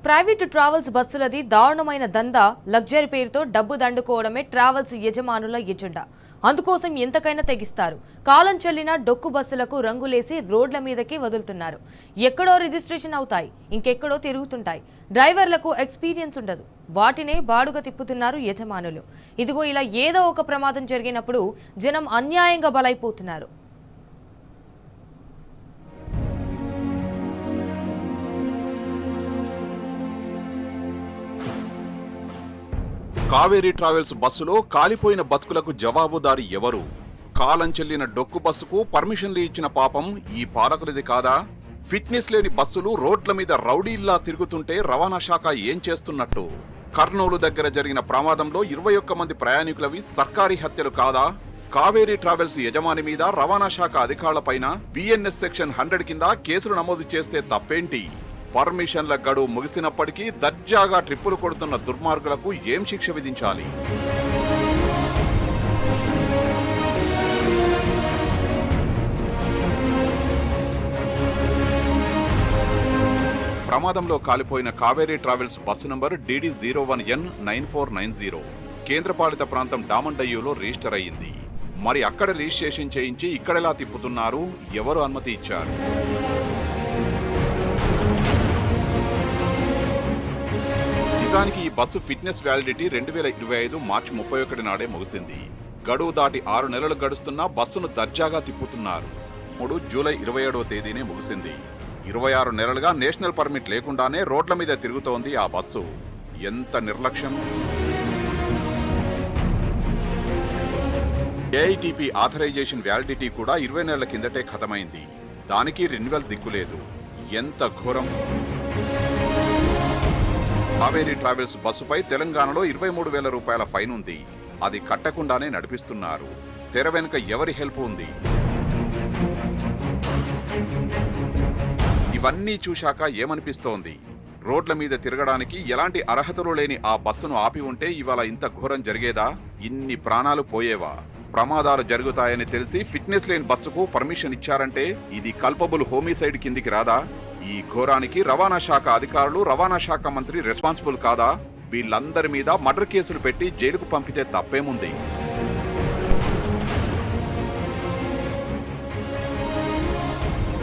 Private travels బస్సులది దారుణమైన దందా. Luxury పేరుతో డబ్బు దండుకోవడమే ట్రావెల్స్ యజమానుల ఎజెండా. అందుకోసం ఎంతకైనా తెగిస్తారు. కాలం చెల్లిన డొక్కు బస్సులకు రంగులేసి రోడ్ల మీదకి వదులుతున్నారు. ఎక్కడో రిజిస్ట్రేషన్ అవుతాయి, ఇంకెక్కడో తిరుగుతుంటాయి. డ్రైవర్లకు ఎక్స్పీరియన్స్ ఉండదు. వాటినే బాడుగా తిప్పుతున్నారు యజమానులు. ఇదిగో ఇలా ఏదో ఒక ప్రమాదం జరిగినప్పుడు జనం అన్యాయంగా బలైపోతున్నారు. కావేరీ ట్రావెల్స్ బస్సులో కాలిపోయిన బతుకులకు జవాబుదారి ఎవరు? కాలం చెల్లిన డొక్కు బస్సుకు పర్మిషన్లు ఇచ్చిన పాపం ఈ పాలకులది కాదా? ఫిట్నెస్ లేని బస్సులు రోడ్ల మీద రౌడీల్లా తిరుగుతుంటే రవాణా శాఖ ఏం చేస్తున్నట్టు? కర్నూలు దగ్గర జరిగిన ప్రమాదంలో 21 మంది ప్రయాణికులవి సర్కారీ హత్యలు కాదా? కావేరీ ట్రావెల్స్ యజమాని మీద రవాణా శాఖ అధికారులపైన బిఎన్ఎస్ సెక్షన్ 100 కింద కేసులు నమోదు చేస్తే తప్పేంటి? పర్మిషన్ల గడువు ముగిసినప్పటికీ దర్జాగా ట్రిప్పులు కొడుతున్న దుర్మార్గులకు ఏం శిక్ష విధించాలి? ప్రమాదంలో కాలిపోయిన Kaveri travels bus number DD01N9490 కేంద్రపాలిత ప్రాంతం డామండయ్యూలో రిజిస్టర్ అయ్యింది. మరి అక్కడ రిజిస్ట్రేషన్ చేయించి ఇక్కడెలా తిప్పుతున్నారు? ఎవరు అనుమతి ఇచ్చారు? నిజానికి ఈ బస్సు ఫిట్నెస్ వ్యాలిడిటీ 2025 మార్చి 31 నాడే ముగిసింది. గడువు దాటి 6 నెలలు గడుస్తున్నా బస్సును దర్జాగా తిప్పుతున్నారు. 3 జూలై 27వ తేదీనే ముగిసింది. 26 నెలలుగా నేషనల్ పర్మిట్ లేకుండానే రోడ్ల మీద తిరుగుతోంది ఆ బస్సు. ఎంత నిర్లక్ష్యం! ఏఐటీపీ ఆథరైజేషన్ వ్యాలిడిటీ కూడా 20 నెలల కిందటే ఖతమైంది. దానికి రెన్యువల్ దిక్కులేదు. ఎంత ఘోరం! కావేరీ ట్రావెల్స్ బస్సుపై తెలంగాణలో 23,000 రూపాయల ఫైన్ ఉంది. అది కట్టకుండానే నడిపిస్తున్నారు. తెర వెనుక ఎవరి హెల్ప్ ఉంది? ఇవన్నీ చూశాక ఏమనిపిస్తోంది? రోడ్ల మీద తిరగడానికి ఎలాంటి అర్హతలు లేని ఆ బస్సును ఆపి ఉంటే ఇవాళ ఇంత ఘోరం జరిగేదా? ఇన్ని ప్రాణాలు పోయేవా? ప్రమాదాలు జరుగుతాయని తెలిసి ఫిట్నెస్ లేని బస్సుకు పర్మిషన్ ఇచ్చారంటే ఇది కల్పబుల్ హోమిసైడ్ కిందికి రాదా? ఈ ఘోరానికి రవాణా శాఖ అధికారులు, రవాణా శాఖ మంత్రి రెస్పాన్సిబుల్ కాదా? వీళ్ళందరి మీద మర్డర్ కేసులు పెట్టి జైలుకు పంపితే తప్పేముంది?